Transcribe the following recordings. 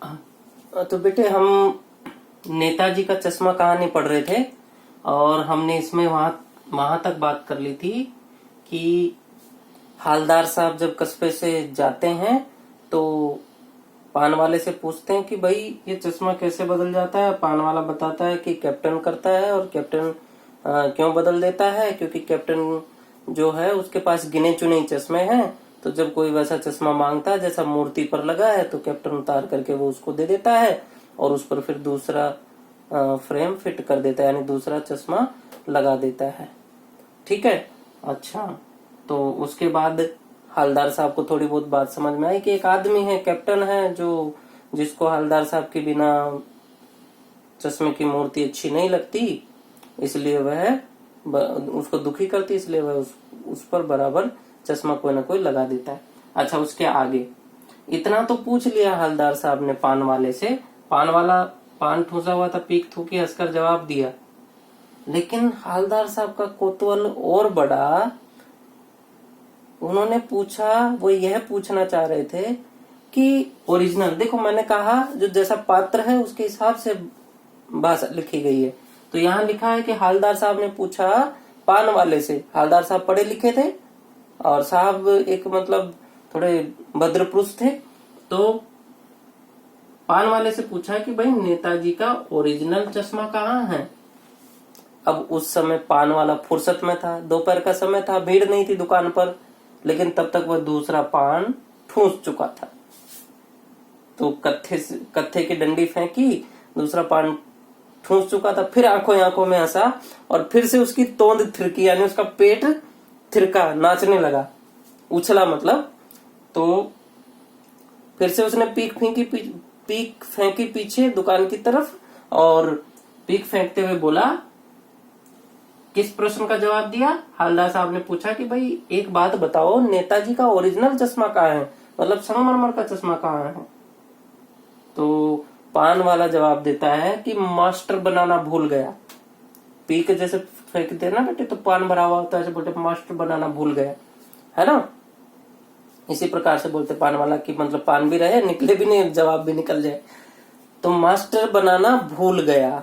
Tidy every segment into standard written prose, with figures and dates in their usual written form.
तो बेटे हम नेताजी का चश्मा कहानी पढ़ रहे थे और हमने इसमें वहां तक बात कर ली थी कि हालदार साहब जब कस्बे से जाते हैं तो पान वाले से पूछते हैं कि भाई ये चश्मा कैसे बदल जाता है। पान वाला बताता है कि कैप्टन करता है और कैप्टन क्यों बदल देता है, क्योंकि कैप्टन जो है उसके पास गिने चुने चश्मे हैं। तो जब कोई वैसा चश्मा मांगता है जैसा मूर्ति पर लगा है तो कैप्टन उतार करके वो उसको दे देता है और उस पर फिर दूसरा फ्रेम फिट कर देता है, यानी दूसरा चश्मा लगा देता है। ठीक है। अच्छा, तो उसके बाद हवलदार साहब को थोड़ी बहुत बात समझ में आई कि एक आदमी है, कैप्टन है, जो जिसको हवलदार साहब के बिना चश्मे की मूर्ति अच्छी नहीं लगती, इसलिए वह उसको दुखी करती, इसलिए वह उस पर बराबर चश्मा कोई ना कोई लगा देता है। अच्छा, उसके आगे इतना तो पूछ लिया हवलदार साहब ने पान वाले से। पान वाला पान ठूसा हुआ था, पीक थूकी हंसकर जवाब दिया। लेकिन हवलदार साहब का कौतूहल और बड़ा। उन्होंने पूछा, वो यह पूछना चाह रहे थे कि ओरिजिनल, देखो मैंने कहा जो जैसा पात्र है उसके हिसाब से भाषा लिखी गई है। तो यहाँ लिखा है कि हवलदार साहब ने पूछा पान वाले से। हवलदार साहब पढ़े लिखे थे और साहब एक मतलब थोड़े भद्र पुरुष थे। तो पान वाले से पूछा कि भाई नेताजी का ओरिजिनल चश्मा कहाँ है। अब उस समय पान वाला फुर्सत में था, दोपहर का समय था, भीड़ नहीं थी दुकान पर, लेकिन तब तक वह दूसरा पान ठूस चुका था। तो कत्थे की डंडी फेंकी, दूसरा पान ठूस चुका था, फिर आंखों में हंसा और फिर से उसकी तोंद थिरकी, यानी उसका पेट थिरका, नाचने लगा, उछला मतलब। तो फिर से उसने पीक फेंकी पीछे दुकान की तरफ और पीक फेंकते हुए बोला, किस प्रश्न का जवाब दिया? हवलदार साहब ने पूछा कि भाई एक बात बताओ, नेताजी का ओरिजिनल चश्मा कहाँ है, मतलब संगमरमर का चश्मा कहाँ है? तो पान वाला जवाब देता है कि मास्टर बनाना भूल गया। पीक जैसे फेंकते हैं ना बेटे, तो पान भरा हुआ होता है, ऐसे बोलते मास्टर बनाना भूल गया, है ना। इसी प्रकार से बोलते पान वाला कि मतलब पान भी रहे, निकले भी नहीं, जवाब भी निकल जाए। तो मास्टर बनाना भूल गया,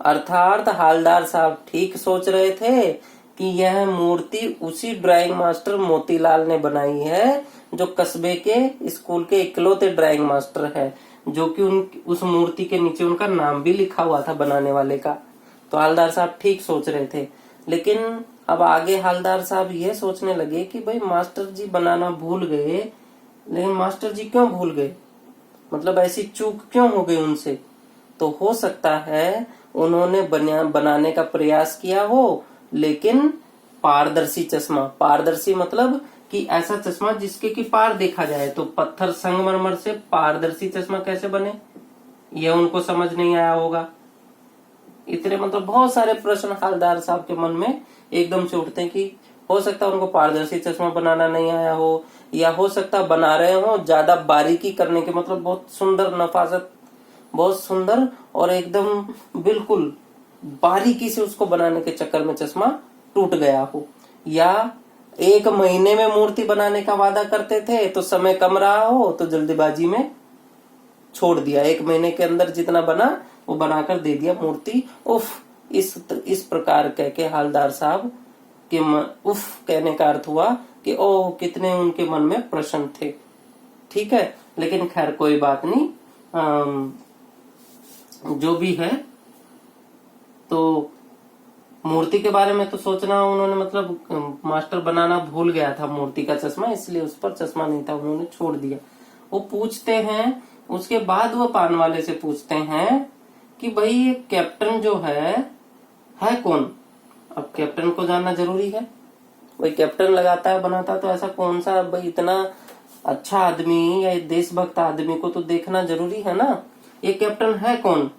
अर्थात हवलदार साहब ठीक सोच रहे थे कि यह मूर्ति उसी ड्राइंग मास्टर मोतीलाल ने बनाई है, जो कस्बे के स्कूल के इकलौते ड्राइंग मास्टर है, जो कि उस मूर्ति के नीचे उनका नाम भी लिखा हुआ था बनाने वाले का। तो हवलदार साहब ठीक सोच रहे थे। लेकिन अब आगे हवलदार साहब ये सोचने लगे कि भाई मास्टर जी बनाना भूल गए, लेकिन मास्टर जी क्यों भूल गए, मतलब ऐसी चूक क्यों हो गई उनसे? तो हो सकता है उन्होंने बनाने का प्रयास किया हो, लेकिन पारदर्शी चश्मा, पारदर्शी मतलब कि ऐसा चश्मा जिसके की पार देखा जाए। तो पत्थर संगमरमर से पारदर्शी चश्मा कैसे बने, यह उनको समझ नहीं आया होगा। इतने मतलब बहुत सारे प्रश्न हवलदार साहब के मन में एकदम से उठते हैं कि हो सकता है उनको पारदर्शी चश्मा बनाना नहीं आया हो, या हो सकता बना रहे हो ज्यादा बारीकी करने के, मतलब बहुत सुंदर नफासत, बहुत सुंदर और एकदम बिल्कुल बारीकी से उसको बनाने के चक्कर में चश्मा टूट गया हो। या 1 महीने में मूर्ति बनाने का वादा करते थे तो समय कम रहा हो तो जल्दीबाजी में छोड़ दिया, 1 महीने के अंदर जितना बना वो बनाकर दे दिया मूर्ति। उफ, इस प्रकार कह के हवलदार साहब के उफ कहने का अर्थ हुआ कि ओह कितने उनके मन में प्रश्न थे। ठीक है, लेकिन खैर कोई बात नहीं, जो भी है। तो मूर्ति के बारे में तो सोचना उन्होंने, मतलब मास्टर बनाना भूल गया था मूर्ति का चश्मा, इसलिए उस पर चश्मा नहीं था, उन्होंने छोड़ दिया। वो पूछते हैं, उसके बाद वो पान वाले से पूछते हैं कि भाई ये कैप्टन जो है कौन? अब कैप्टन को जानना जरूरी है, भाई कैप्टन लगाता है बनाता तो ऐसा कौन सा भाई इतना अच्छा आदमी या देशभक्त आदमी को तो देखना जरूरी है ना। ये कैप्टन है कौन?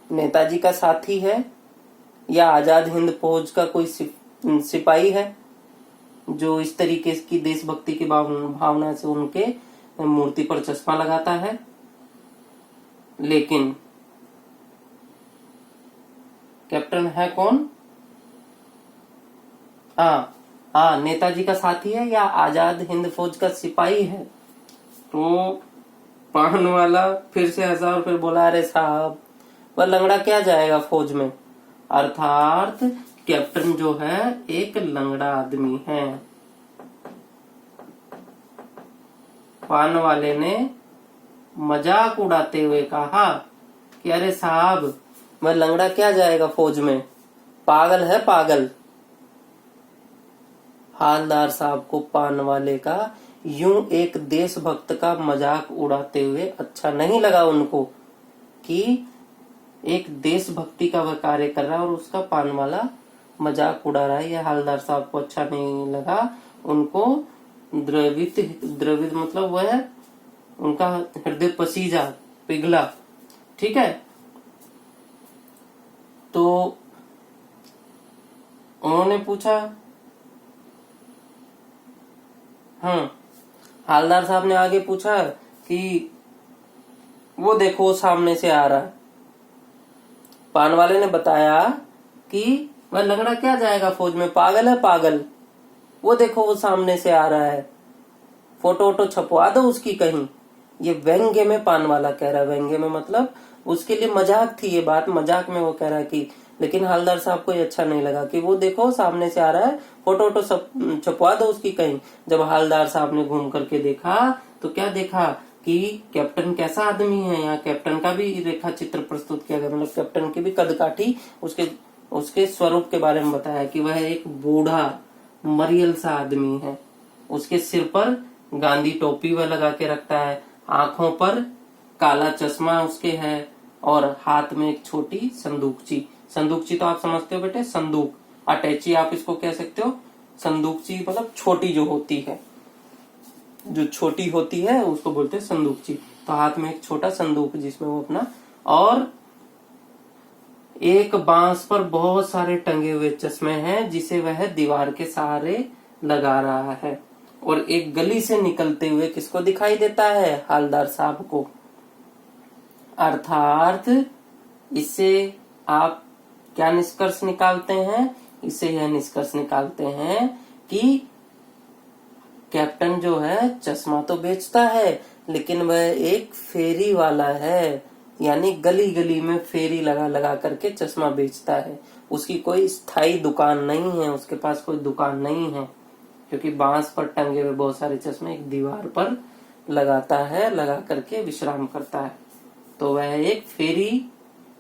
नेताजी का साथी है या आजाद हिंद फौज का कोई सिपाही है, जो इस तरीके की देशभक्ति की भावना से उनके मूर्ति पर चश्मा लगाता है? लेकिन कैप्टन है कौन? नेताजी का साथी है या आजाद हिंद फौज का सिपाही है? तो पान वाला फिर से हंसा और फिर बोला, अरे साहब वह लंगड़ा क्या जाएगा फौज में। अर्थात कैप्टन जो है एक लंगड़ा आदमी है। पान वाले ने मजाक उड़ाते हुए कहा कि अरे साहब वह लंगड़ा क्या जाएगा फौज में, पागल है पागल। हालदार साहब को पान वाले का यूं एक देशभक्त का मजाक उड़ाते हुए अच्छा नहीं लगा उनको, कि एक देशभक्ति का वह कार्य कर रहा है और उसका पान वाला मजाक उड़ा रहा है। यह हालदार साहब को अच्छा नहीं लगा। उनको द्रवित मतलब वह उनका हृदय पसीजा पिघला। ठीक है, तो उन्होंने पूछा, हालदार साहब ने आगे पूछा कि वो देखो सामने से आ रहा है। पान वाले ने बताया कि वह लंगड़ा क्या जाएगा फौज में, पागल है पागल। वो देखो वो सामने से आ रहा है, फोटो वोटो छपवा दो उसकी कहीं। ये व्यंग्य में पान वाला कह रहा है, व्यंग्य में मतलब उसके लिए मजाक थी ये बात, मजाक में वो कह रहा है कि, लेकिन हालदार साहब को ये अच्छा नहीं लगा कि वो देखो सामने से आ रहा है, फोटो वोटो सब छपवा दो उसकी कहीं। जब हालदार साहब ने घूम करके देखा तो क्या देखा कि कैप्टन कैसा आदमी है। यहाँ कैप्टन का भी रेखा चित्र प्रस्तुत किया गया, मतलब कैप्टन की भी कदकाठी, उसके स्वरूप के बारे में बताया कि वह एक बूढ़ा मरियल सा आदमी है। उसके सिर पर गांधी टोपी वह लगा के रखता है, आंखों पर काला चश्मा उसके है और हाथ में एक छोटी संदूकची। संदूकची तो आप समझते हो बेटे, संदूक, अटैची आप इसको कह सकते हो। संदूकची मतलब छोटी जो होती है, जो छोटी होती है उसको बोलते हैं संदूकची। तो हाथ में एक छोटा संदूक जिसमें वो अपना, और एक बांस पर बहुत सारे टंगे हुए चश्मे हैं जिसे वह दीवार के सहारे लगा रहा है। और एक गली से निकलते हुए किसको दिखाई देता है, हालदार साहब को। अर्थात इससे आप क्या निष्कर्ष निकालते हैं, इससे यह निष्कर्ष निकालते हैं कि कैप्टन जो है चश्मा तो बेचता है लेकिन वह एक फेरी वाला है, यानी गली गली में फेरी लगा लगा करके चश्मा बेचता है। उसकी कोई स्थायी दुकान नहीं है, उसके पास कोई दुकान नहीं है, क्योंकि बांस पर टंगे हुए बहुत सारे चश्मे एक दीवार पर लगाता है, लगा करके विश्राम करता है। तो वह एक फेरी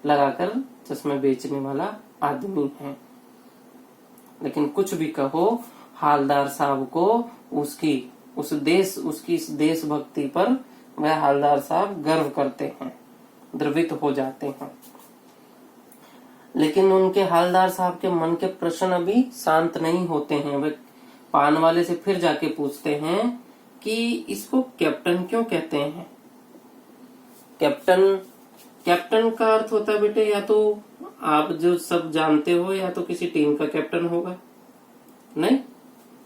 लगाकर चश्मे बेचने वाला आदमी है। लेकिन कुछ भी कहो, हालदार साहब को उसकी इस देशभक्ति पर वह हालदार साहब गर्व करते हैं, द्रवित हो जाते हैं। लेकिन उनके हालदार साहब के मन के प्रश्न अभी शांत नहीं होते हैं। वे पान वाले से फिर जाके पूछते हैं कि इसको कैप्टन क्यों कहते हैं। कैप्टन का अर्थ होता है बेटे, या तो आप जो सब जानते हो, या तो किसी टीम का कैप्टन होगा, नहीं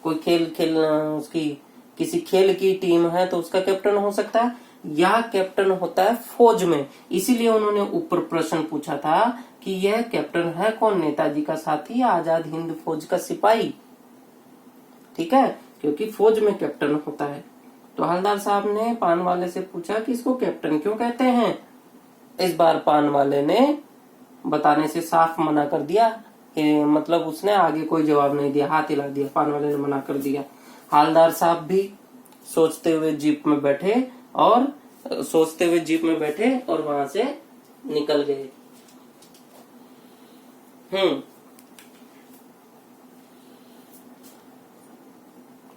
कोई खेल खेलना, उसकी किसी खेल की टीम है तो उसका कैप्टन हो सकता है, या कैप्टन होता है फौज में। इसीलिए उन्होंने ऊपर प्रश्न पूछा था कि यह कैप्टन है कौन, नेताजी का साथी या आजाद हिंद फौज का सिपाही। ठीक है, क्योंकि फौज में कैप्टन होता है। तो हवलदार साहब ने पान वाले से पूछा कि इसको कैप्टन क्यों कहते हैं। इस बार पान वाले ने बताने से साफ मना कर दिया, मतलब उसने आगे कोई जवाब नहीं दिया, हाथ हिला दिया, पान वाले ने मना कर दिया। हालदार साहब भी सोचते हुए जीप में बैठे और वहां से निकल गए।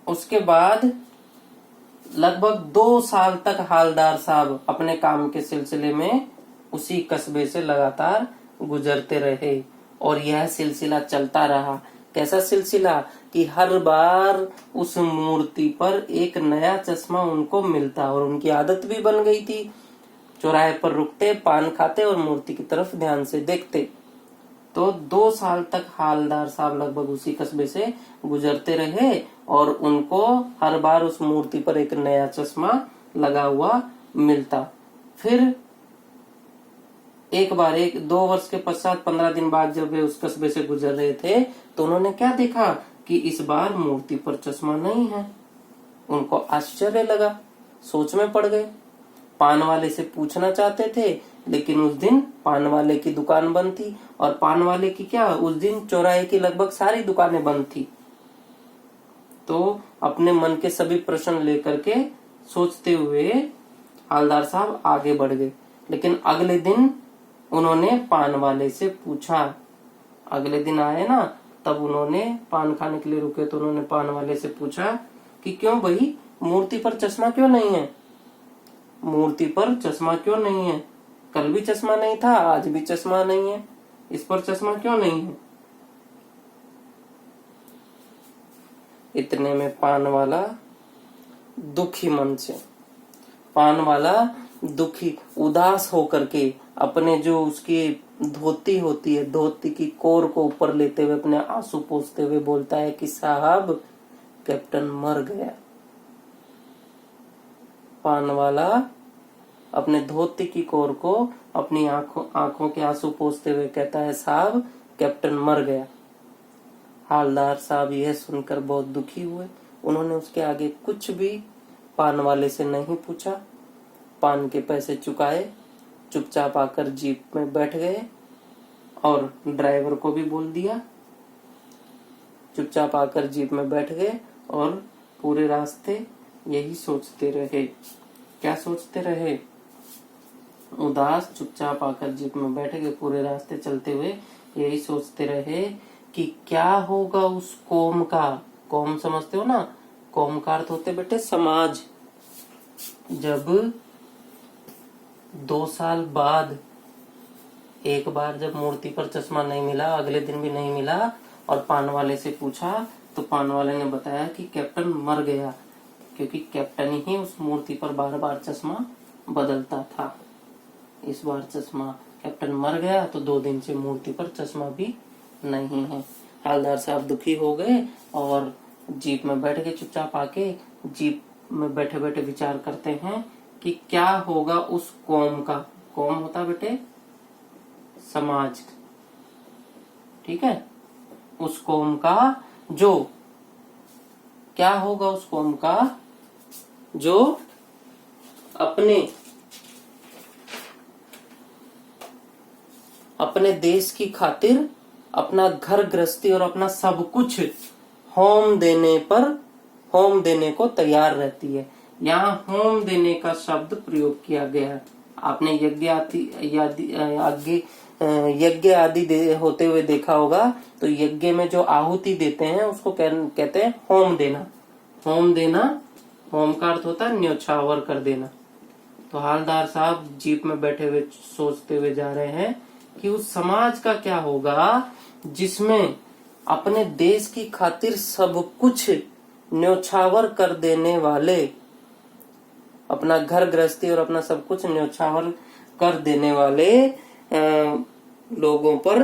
उसके बाद लगभग 2 साल तक हालदार साहब अपने काम के सिलसिले में उसी कस्बे से लगातार गुजरते रहे और यह सिलसिला चलता रहा। कैसा सिलसिला कि हर बार उस मूर्ति पर एक नया चश्मा उनको मिलता और उनकी आदत भी बन गई थी। चौराहे पर रुकते, पान खाते और मूर्ति की तरफ ध्यान से देखते। तो 2 साल तक हालदार साहब लगभग उसी कस्बे से गुजरते रहे और उनको हर बार उस मूर्ति पर एक नया चश्मा लगा हुआ मिलता। फिर एक बार 2 वर्ष के पश्चात 15 दिन बाद जब वे उस कस्बे से गुजर रहे थे तो उन्होंने क्या देखा कि इस बार मूर्ति पर चश्मा नहीं है। उनको आश्चर्य लगा, सोच में पड़ गए। पान वाले से पूछना चाहते थे, लेकिन उस दिन पान वाले की दुकान बंद थी। और पान वाले की क्या, उस दिन चौराहे की लगभग सारी दुकानें बंद थी। तो अपने मन के सभी प्रश्न लेकर के सोचते हुए हवलदार साहब आगे बढ़ गए। लेकिन अगले दिन उन्होंने पान वाले से पूछा, अगले दिन आए ना, तब उन्होंने पान खाने के लिए रुके तो उन्होंने पान वाले से पूछा कि क्यों भाई, मूर्ति पर चश्मा क्यों नहीं है? मूर्ति पर चश्मा क्यों नहीं है? कल भी चश्मा नहीं था, आज भी चश्मा नहीं है, इस पर चश्मा क्यों नहीं है? इतने में पान वाला दुखी मन से, पान वाला दुखी उदास होकर के अपने जो उसकी धोती होती है, धोती की कोर को ऊपर लेते हुए अपने आंसू पोंछते हुए बोलता है कि साहब, कैप्टन मर गया। पान वाला अपने धोती की कोर को अपनी आंखों के आंसू पोंछते हुए कहता है, साहब कैप्टन मर गया। हवलदार साहब यह सुनकर बहुत दुखी हुए। उन्होंने उसके आगे कुछ भी पान वाले से नहीं पूछा, पान के पैसे चुकाए, चुपचाप आकर जीप में बैठ गए और ड्राइवर को भी बोल दिया। चुपचाप आकर जीप में बैठ गए और पूरे रास्ते यही सोचते रहे। क्या सोचते रहे? उदास चुपचाप आकर जीप में बैठ गए, पूरे रास्ते चलते हुए यही सोचते रहे कि क्या होगा उस कौम का। कौम समझते हो ना? कौम का अर्थ होते बेटे समाज। जब 2 साल बाद एक बार जब मूर्ति पर चश्मा नहीं मिला, अगले दिन भी नहीं मिला और पान वाले से पूछा तो पान वाले ने बताया कि कैप्टन मर गया, क्योंकि कैप्टन ही उस मूर्ति पर बार बार चश्मा बदलता था। इस बार चश्मा कैप्टन मर गया तो 2 दिन से मूर्ति पर चश्मा भी नहीं है। हवलदार साहब दुखी हो गए और जीप में बैठ के चुपचाप आके जीप में बैठे बैठे विचार करते हैं कि क्या होगा उस कौम का। कौम होता बेटे समाज, ठीक है? उस कौम का जो, क्या होगा उस कौम का जो अपने देश की खातिर अपना घर गृहस्थी और अपना सब कुछ होम देने को तैयार रहती है। यहाँ होम देने का शब्द प्रयोग किया गया है। आपने यज्ञ आदि होते हुए देखा होगा, तो यज्ञ में जो आहुति देते हैं उसको कहते हैं होम देना। होम देना, होम का अर्थ होता है न्योछावर कर देना। तो हवलदार साहब जीप में बैठे हुए सोचते हुए जा रहे हैं कि उस समाज का क्या होगा जिसमें अपने देश की खातिर सब कुछ न्योछावर कर देने वाले, अपना घर गृहस्थी और अपना सब कुछ न्योछावर कर देने वाले लोगों पर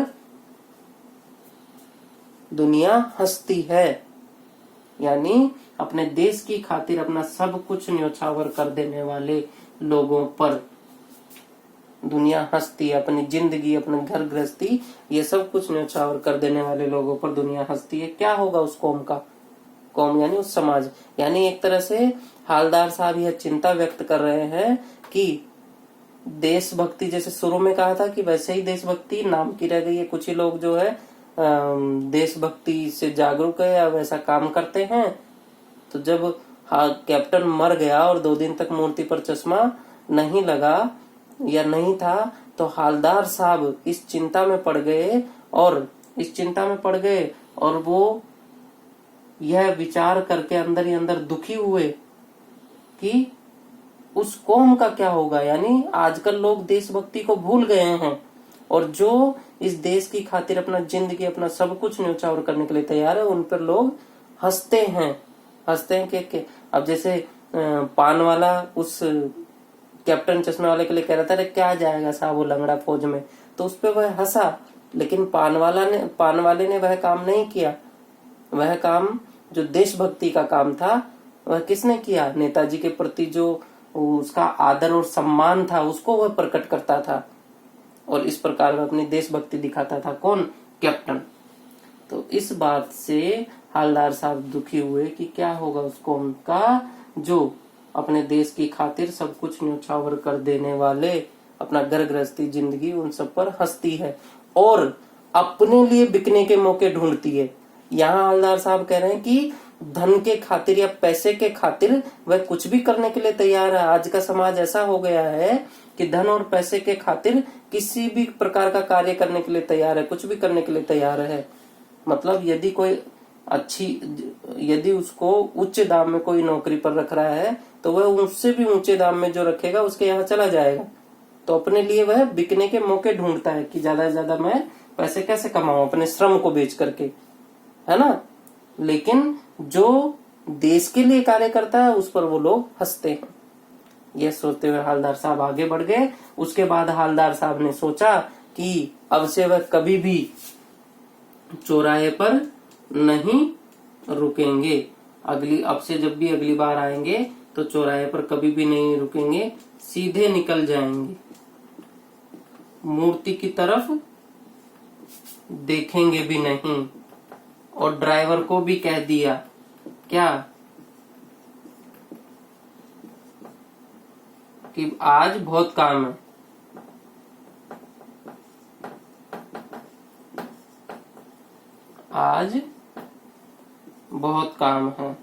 दुनिया हंसती है। यानी अपने देश की खातिर अपना सब कुछ न्योछावर कर देने वाले लोगों पर दुनिया हंसती है। अपनी जिंदगी, अपने घर गृहस्थी, ये सब कुछ न्योछावर कर देने वाले लोगों पर दुनिया हंसती है। क्या होगा उस कौम का? कौम यानी उस समाज। यानी एक तरह से हवलदार साहब यह चिंता व्यक्त कर रहे हैं कि देशभक्ति, जैसे शुरू में कहा था कि वैसे ही देशभक्ति नाम की रह गई है। कुछ ही लोग जो है देशभक्ति से जागरूक है या वैसा काम करते हैं। तो जब कैप्टन मर गया और 2 दिन तक मूर्ति पर चश्मा नहीं लगा या नहीं था, तो हवलदार साहब इस चिंता में पड़ गए और वो यह विचार करके अंदर ही अंदर दुखी हुए कि उस कौम का क्या होगा। यानी आजकल लोग देशभक्ति को भूल गए हैं और जो इस देश की खातिर अपना जिंदगी, अपना सब कुछ न्योछावर करने के लिए तैयार है, उन पर लोग हंसते हैं कि अब जैसे पान वाला उस कैप्टन चश्मे वाले के लिए कह रहा था, क्या जाएगा साहब वो लंगड़ा फौज में, तो उस पर वह हंसा। लेकिन पान वाले ने वह काम नहीं किया। वह काम जो देशभक्ति का काम था वह किसने किया? नेताजी के प्रति जो उसका आदर और सम्मान था उसको वह प्रकट करता था और इस प्रकार वह अपनी देशभक्ति दिखाता था। कौन? कैप्टन। तो इस बात से हवलदार साहब दुखी हुए कि क्या होगा उस कौम का जो अपने देश की खातिर सब कुछ न्यौछावर कर देने वाले, अपना घर गृहस्थी जिंदगी उन सब पर हंसती है और अपने लिए बिकने के मौके ढूंढती है। यहाँ हवलदार साहब कह रहे हैं कि धन के खातिर या पैसे के खातिर वह कुछ भी करने के लिए तैयार है। आज का समाज ऐसा हो गया है कि धन और पैसे के खातिर किसी भी प्रकार का कार्य करने के लिए तैयार है, कुछ भी करने के लिए तैयार है। मतलब यदि उसको उच्च दाम में कोई नौकरी पर रख रहा है तो वह उससे भी ऊंचे दाम में जो रखेगा उसके यहाँ चला जाएगा। तो अपने लिए वह बिकने के मौके ढूंढता है कि ज्यादा से ज्यादा मैं पैसे कैसे कमाऊं अपने श्रम को बेच करके, है ना। लेकिन जो देश के लिए कार्य करता है उस पर वो लोग हंसते हैं। यह सोचते हुए हवलदार साहब आगे बढ़ गए। उसके बाद हवलदार साहब ने सोचा कि अब से वह कभी भी चौराहे पर नहीं रुकेंगे। अब से जब भी अगली बार आएंगे तो चौराहे पर कभी भी नहीं रुकेंगे, सीधे निकल जाएंगे, मूर्ति की तरफ देखेंगे भी नहीं। और ड्राइवर को भी कह दिया क्या कि आज बहुत काम है, आज बहुत काम है।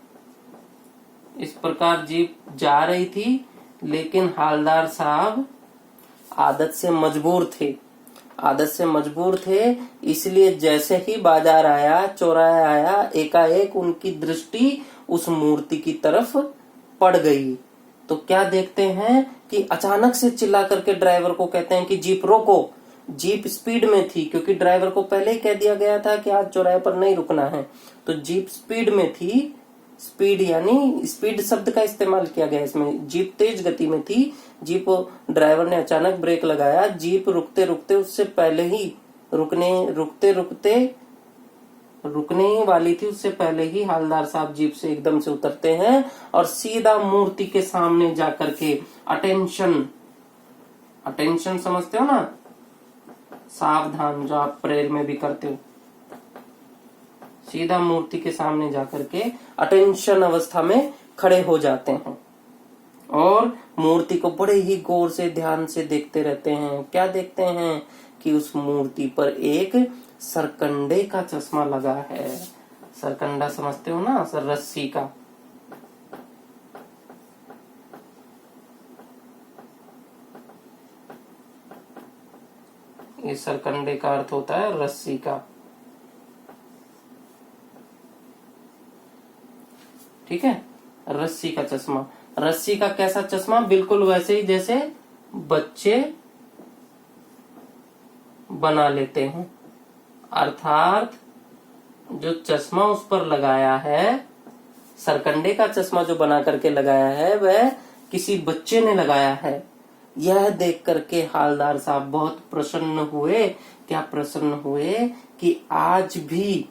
इस प्रकार जीप जा रही थी, लेकिन हवलदार साहब आदत से मजबूर थे। इसलिए जैसे ही बाजार आया, चौराहा आया, एकाएक उनकी दृष्टि उस मूर्ति की तरफ पड़ गई। तो क्या देखते हैं कि अचानक से चिल्ला करके ड्राइवर को कहते हैं कि जीप रोको। जीप स्पीड में थी, क्योंकि ड्राइवर को पहले ही कह दिया गया था कि आज चौराहे पर नहीं रुकना है। तो जीप स्पीड में थी। स्पीड यानी स्पीड शब्द का इस्तेमाल किया गया इसमें। जीप तेज गति में थी। जीप ड्राइवर ने अचानक ब्रेक लगाया। जीप रुकते रुकते उससे पहले ही रुकने ही वाली थी। उससे पहले ही हवलदार साहब जीप से एकदम से उतरते हैं और सीधा मूर्ति के सामने जाकर के अटेंशन समझते हो ना, सावधान, जो आप प्रेयर में भी करते हो। सीधा मूर्ति के सामने जाकर के अटेंशन अवस्था में खड़े हो जाते हैं और मूर्ति को बड़े ही गौर से ध्यान से देखते रहते हैं। क्या देखते हैं कि उस मूर्ति पर एक सरकंडे का चश्मा लगा है। सरकंडा समझते हो ना, सर रस्सी का। ये सरकंडे का अर्थ होता है रस्सी का। ठीक है, रस्सी का चश्मा। रस्सी का कैसा चश्मा? बिल्कुल वैसे ही जैसे बच्चे बना लेते हैं। अर्थात जो चश्मा उस पर लगाया है, सरकंडे का चश्मा जो बना करके लगाया है, वह किसी बच्चे ने लगाया है। यह देख करके हवलदार साहब बहुत प्रसन्न हुए। क्या प्रसन्न हुए कि आज भी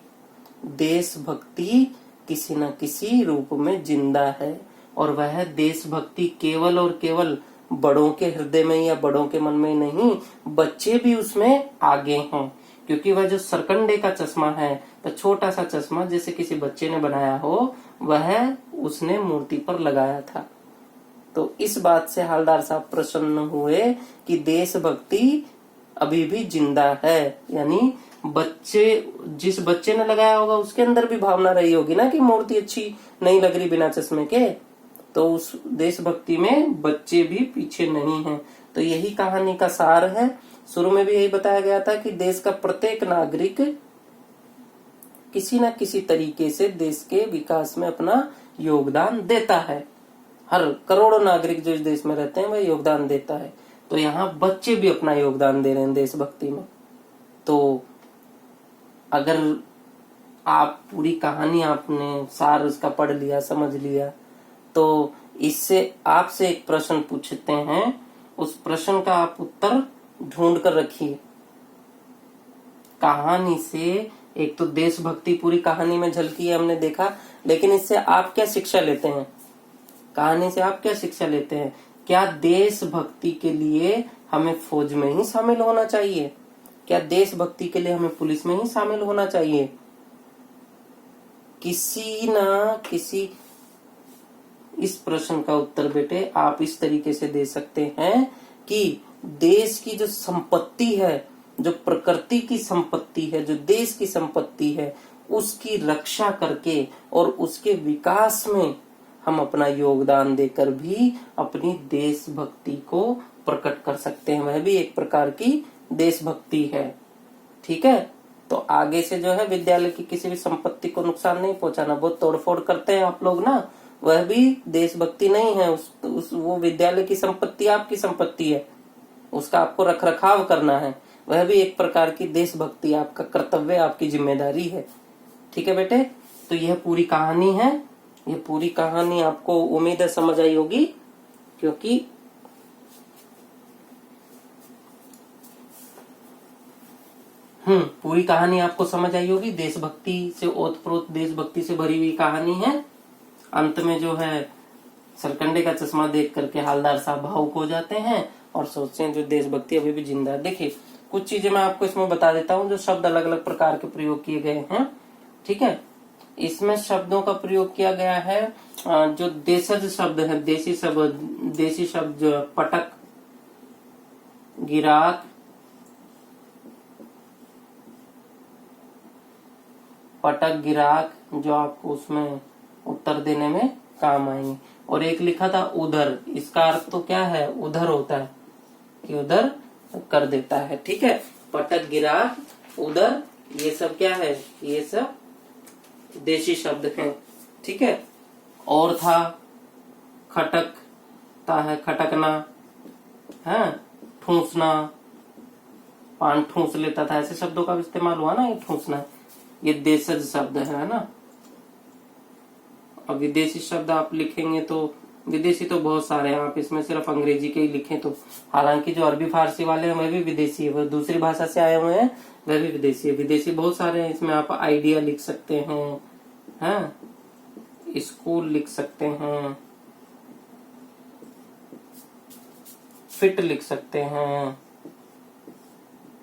देशभक्ति किसी न किसी रूप में जिंदा है। और वह देशभक्ति केवल और केवल बड़ों के हृदय में या बड़ों के मन में नहीं, बच्चे भी उसमें आगे हैं। क्योंकि वह जो सरकंडे का चश्मा है, तो छोटा सा चश्मा जैसे किसी बच्चे ने बनाया हो, वह उसने मूर्ति पर लगाया था। तो इस बात से हवलदार साहब प्रसन्न हुए कि देशभक्ति अभी भी जिंदा है। यानी जिस बच्चे ने लगाया होगा उसके अंदर भी भावना रही होगी ना कि मूर्ति अच्छी नहीं लग रही बिना चश्मे के। तो उस देशभक्ति में बच्चे भी पीछे नहीं हैं। तो यही कहानी का सार है। शुरू में भी यही बताया गया था कि देश का प्रत्येक नागरिक किसी न किसी तरीके से देश के विकास में अपना योगदान देता है। हर करोड़ों नागरिक जो इस देश में रहते हैं वह योगदान देता है। तो यहाँ बच्चे भी अपना योगदान दे रहे हैं देशभक्ति में। तो अगर आप पूरी कहानी आपने सार उसका पढ़ लिया, समझ लिया, तो इससे आपसे एक प्रश्न पूछते हैं। उस प्रश्न का आप उत्तर ढूंढ कर रखिए। कहानी से एक तो देशभक्ति पूरी कहानी में झलकी है, हमने देखा, लेकिन इससे आप क्या शिक्षा लेते हैं? कहानी से आप क्या शिक्षा लेते हैं? क्या देशभक्ति के लिए हमें फौज में ही शामिल होना चाहिए? क्या देशभक्ति के लिए हमें पुलिस में ही शामिल होना चाहिए? किसी न किसी इस प्रश्न का उत्तर बेटे आप इस तरीके से दे सकते हैं कि देश की जो संपत्ति है, जो प्रकृति की संपत्ति है, जो देश की संपत्ति है, उसकी रक्षा करके और उसके विकास में हम अपना योगदान देकर भी अपनी देशभक्ति को प्रकट कर सकते हैं। वह भी एक प्रकार की देशभक्ति है। ठीक है, तो आगे से जो है विद्यालय की किसी भी संपत्ति को नुकसान नहीं पहुंचाना। बहुत तोड़फोड़ करते हैं आप लोग ना, वह भी देशभक्ति नहीं है। वो विद्यालय की संपत्ति आपकी संपत्ति है, उसका आपको रख रखाव करना है। वह भी एक प्रकार की देशभक्ति, आपका कर्तव्य, आपकी जिम्मेदारी है। ठीक है बेटे, तो यह पूरी कहानी है। ये पूरी कहानी आपको उम्मीद है समझ आई होगी, क्योंकि पूरी कहानी आपको समझ आई होगी। देशभक्ति से ओतप्रोत, देशभक्ति से भरी हुई कहानी है। अंत में जो है सरकंडे का चश्मा देख करके हालदार साहब भावुक हो जाते हैं और सोचते हैं जो देशभक्ति अभी भी जिंदा है। देखिए कुछ चीजें मैं आपको इसमें बता देता हूँ, जो शब्द अलग अलग प्रकार के प्रयोग किए गए हैं। ठीक है, इसमें शब्दों का प्रयोग किया गया है जो देशज शब्द है, देसी शब्द जो पटक, गिराक, जो आपको उसमें उत्तर देने में काम आएंगे। और एक लिखा था उधर, इसका अर्थ तो क्या है, उधर होता है कि उधर कर देता है। ठीक है, पटक, गिराक, उधर, ये सब क्या है, ये सब देशी शब्द हैं। ठीक है, और था खटकता है, खटकना है, ठूसना, पान ठूस लेता था, ऐसे शब्दों का इस्तेमाल हुआ ना। ये ठूसना है, ये देशज शब्द है ना। अब विदेशी शब्द आप लिखेंगे तो विदेशी तो बहुत सारे हैं, आप इसमें सिर्फ अंग्रेजी के ही लिखें तो, हालांकि जो अरबी फारसी वाले हैं वह भी विदेशी है, वह दूसरी भाषा से आए हुए हैं, वह भी विदेशी है। विदेशी बहुत सारे हैं, इसमें आप आइडिया लिख सकते हैं, स्कूल लिख सकते हैं, फिट लिख सकते हैं।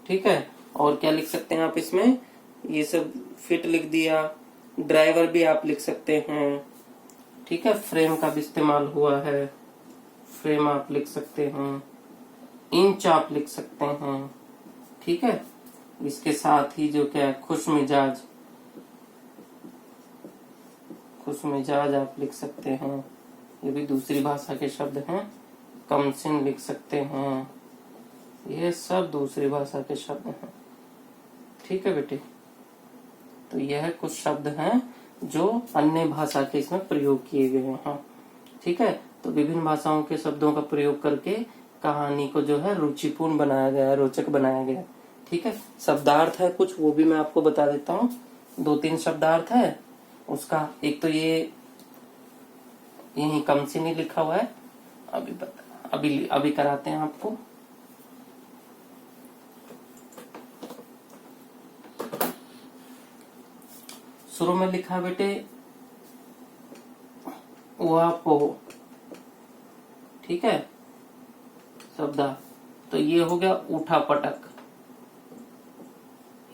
ठीक है, और क्या लिख सकते हैं आप इसमें, ये सब फिट लिख दिया, ड्राइवर भी आप लिख सकते हैं। ठीक है, फ्रेम का भी इस्तेमाल हुआ है, फ्रेम आप लिख सकते हैं, इंच आप लिख सकते हैं। ठीक है, इसके साथ ही जो क्या खुशमिजाज आप लिख सकते हैं, ये भी दूसरी भाषा के शब्द हैं। कमसिन लिख सकते हैं, ये सब दूसरी भाषा के शब्द हैं। ठीक है बेटे, तो यह कुछ शब्द हैं जो अन्य भाषा के इसमें प्रयोग किए गए हैं। ठीक है, तो विभिन्न भाषाओं के शब्दों का प्रयोग करके कहानी को जो है रुचिपूर्ण बनाया गया, रोचक बनाया गया। ठीक है, शब्दार्थ है कुछ, वो भी मैं आपको बता देता हूँ। 2-3 शब्दार्थ है उसका। एक तो ये यही कमसिन ही लिखा हुआ है, अभी कराते हैं आपको। शुरू में लिखा बेटे वापो। ठीक है, शब्द तो ये हो गया उठा पटक,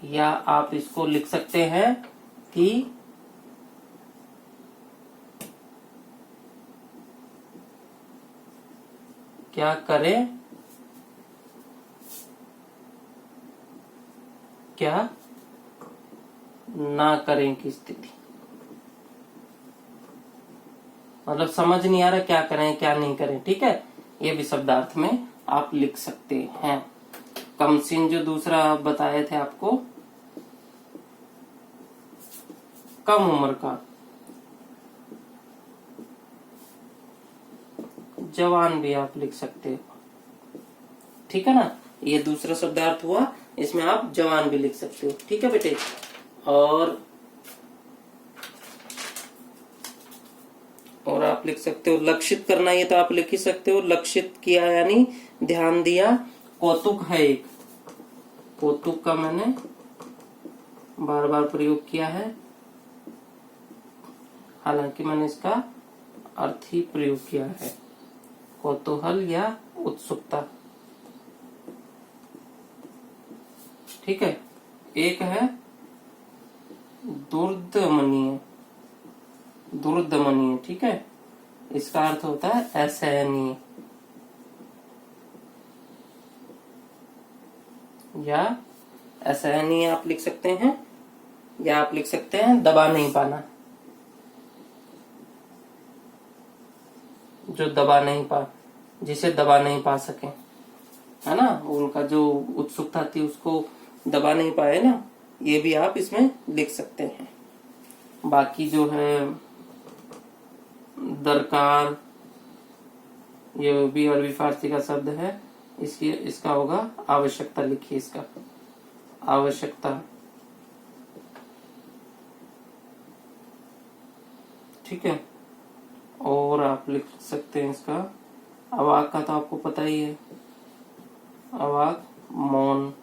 या आप इसको लिख सकते हैं कि क्या करें, क्या ना करें की स्थिति। मतलब समझ नहीं आ रहा क्या करें क्या नहीं करें। ठीक है, ये भी शब्दार्थ में आप लिख सकते हैं। कमसिन जो दूसरा बताए थे आपको, कम उम्र का, जवान भी आप लिख सकते हो। ठीक है ना, ये दूसरा शब्दार्थ हुआ, इसमें आप जवान भी लिख सकते हो। ठीक है बेटे, और आप लिख सकते हो लक्षित करना, ये तो आप लिख ही सकते हो। लक्षित किया यानी ध्यान दिया। कौतुक है एक, कौतुक का मैंने बार बार प्रयोग किया है, हालांकि मैंने इसका अर्थ ही प्रयोग किया है, कौतूहल या उत्सुकता। ठीक है, एक है दुर्दमनीय। ठीक है, इसका अर्थ होता है असहनीय, या असहनीय आप लिख सकते हैं, या आप लिख सकते हैं दबा नहीं पाना। जो दबा नहीं पा, जिसे दबा नहीं पा सके, है ना, उनका जो उत्सुकता थी उसको दबा नहीं पाए ना, ये भी आप इसमें लिख सकते हैं। बाकी जो है दरकार, ये भी अरबी फारसी का शब्द है, इसका होगा आवश्यकता। लिखिए इसका आवश्यकता, ठीक है। और आप लिख सकते हैं इसका अवाक का, तो आपको पता ही है, अवाक मौन,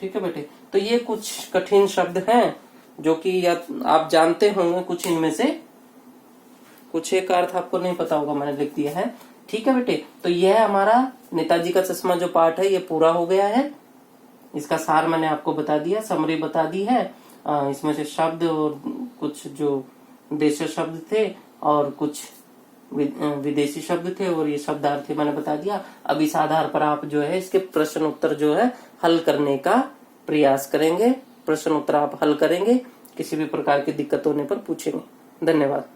ठीक है बेटे। तो ये कुछ कठिन शब्द हैं जो कि आप जानते होंगे, कुछ इनमें से कुछ एक अर्थ आपको नहीं पता होगा, मैंने लिख दिया है, ठीक है बेटे। तो यह हमारा नेताजी का चश्मा जो पाठ है ये पूरा हो गया है। इसका सार मैंने आपको बता दिया, समरी बता दी है। इसमें से शब्द और कुछ जो देशी शब्द थे और कुछ विदेशी शब्द थे और ये शब्दार्थ मैंने बता दिया। अब इस आधार पर आप जो है इसके प्रश्न उत्तर जो है हल करने का प्रयास करेंगे। प्रश्न उत्तर आप हल करेंगे, किसी भी प्रकार की दिक्कत होने पर पूछेंगे। धन्यवाद।